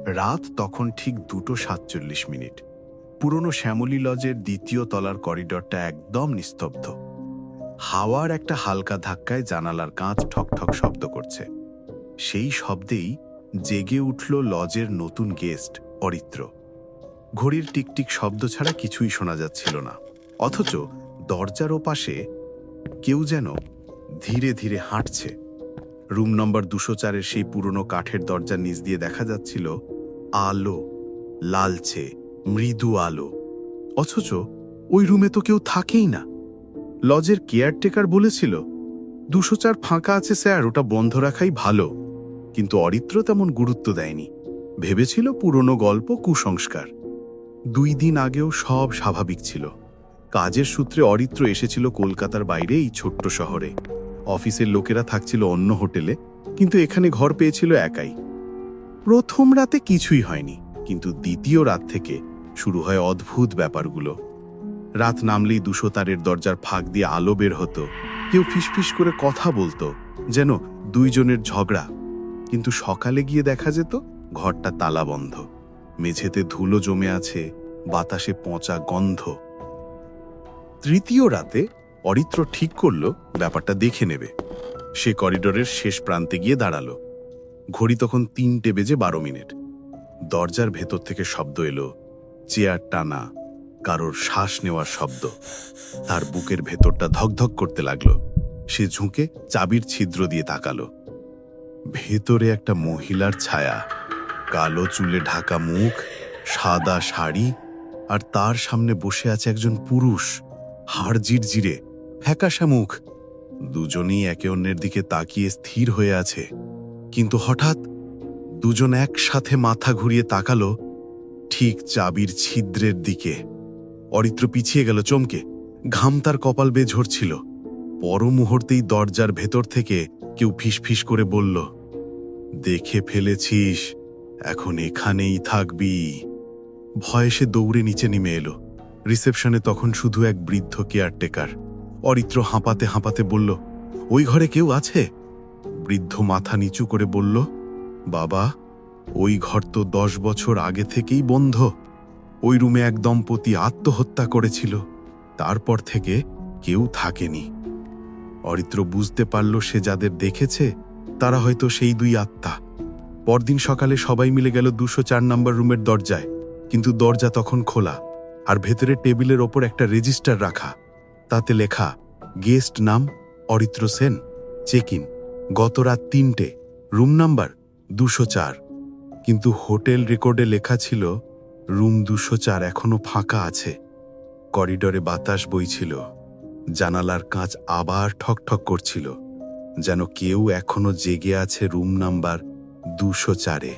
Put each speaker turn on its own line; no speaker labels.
রাত তখন ঠিক 2:47। পুরনো শ্যামলী লজের দ্বিতীয় তলার করিডরটা একদম নিস্তব্ধ। হাওয়ার একটা হালকা ধাক্কায় জানালার কাঁচ ঠকঠক শব্দ করছে। সেই শব্দেই জেগে উঠল লজের নতুন গেস্ট অরিত্র। ঘড়ির টিকটিক শব্দ ছাড়া কিছুই শোনা যাচ্ছিল না, অথচ দরজার ওপাশে কেউ যেন ধীরে ধীরে হাঁটছে। রুম নম্বর 204-এর সেই পুরনো কাঠের দরজার নিচ দিয়ে দেখা যাচ্ছিল আলো, লালচে মৃদু আলো। অথচ ওই রুমে তো কেউ থাকেই না। লজের কেয়ারটেকার বলেছিল 204 ফাঁকা আছে স্যার, ওটা বন্ধ রাখাই ভালো। কিন্তু অরিত্র তেমন গুরুত্ব দেয়নি, ভেবেছিল পুরনো গল্প, কুসংস্কার। 2 দিন আগেও সব স্বাভাবিক ছিল। কাজের সূত্রে অরিত্র এসেছিল কলকাতার বাইরে এই ছোট্ট শহরে। অফিসের লোকেরা থাকছিল অন্য হোটেলে, কিন্তু এখানে ঘর পেয়েছিল একাই। প্রথম রাতে কিছুই হয়নি, কিন্তু দ্বিতীয় রাত থেকে শুরু হয় অদ্ভুত ব্যাপারগুলো। রাত নামলেই 204-এর দরজার ফাঁক দিয়ে আলো বের হতো, কেউ ফিসফিস করে কথা বলতো, যেন দুইজনের ঝগড়া। কিন্তু সকালে গিয়ে দেখা যেত ঘরটা তালাবন্ধ, মেঝেতে ধুলো জমে আছে, বাতাসে পচা গন্ধ। তৃতীয় রাতে অরিত্র ঠিক করল ব্যাপারটা দেখে নেবে। সে করিডোরের শেষ প্রান্তে গিয়ে দাঁড়ালো। ঘড়ি তখন 3:12। দরজার ভেতর থেকে শব্দ এলো, চেয়ার টানা, কারোর শ্বাস নেওয়ার শব্দ। তার বুকের ভেতরটা ধকধক করতে লাগলো। সে ঝুঁকে চাবির ছিদ্র দিয়ে তাকালো। ভেতরে একটা মহিলার ছায়া, কালো চুলে ঢাকা মুখ, সাদা শাড়ি, আর তার সামনে বসে আছে একজন পুরুষ, হাড় জিরজিরে, ফ্যাকাশে মুখ। দুজনেই একে অন্যের দিকে তাকিয়ে স্থির হয়ে আছে। কিন্তু হঠাৎ দুজন একসাথে মাথা ঘুরিয়ে তাকালো ঠিক চাবির ছিদ্রের দিকে। অরিত্র পিছিয়ে গেল চমকে, ঘাম তার কপাল বেয়ে ঝরছিল। পর মুহূর্তেই দরজার ভেতর থেকে কেউ ফিসফিস করে বলল, দেখে ফেলেছিস, এখন এখানেই থাকবি। ভয়ে সে দৌড়ে নিচে নেমে এলো। রিসেপশনে তখন শুধু এক বৃদ্ধ কেয়ারটেকার। অরিত্র হাঁপাতে হাঁপাতে বলল, ওই ঘরে কেউ আছে? বৃদ্ধ মাথা নিচু করে বলল, বাবা, ওই ঘর তো 10 বছর আগে থেকেই বন্ধ। ওই রুমে এক দম্পতি আত্মহত্যা করেছিল, তারপর থেকে কেউ থাকেনি। অরিত্র বুঝতে পারল সে যাদের দেখেছে তারা হয়তো সেই 2 আত্মা। পরদিন সকালে সবাই মিলে গেল 204 নম্বর রুমের দরজায়, কিন্তু দরজা তখন খোলা, আর ভেতরে টেবিলের ওপর একটা রেজিস্টার রাখা। তাতে লেখা, গেস্ট নাম অরিত্র সেন, চেক ইন গত রাত 3টে, রুম নাম্বার 204। কিন্তু হোটেল রেকর্ডে লেখা ছিল রুম 204 এখনো ফাঁকা আছে। করিডোরে বাতাস বইছিল, জানালার কাঁচ আবার ঠকঠক করছিল, যেন কেউ এখনো জেগে আছে রুম নাম্বার 204-এ।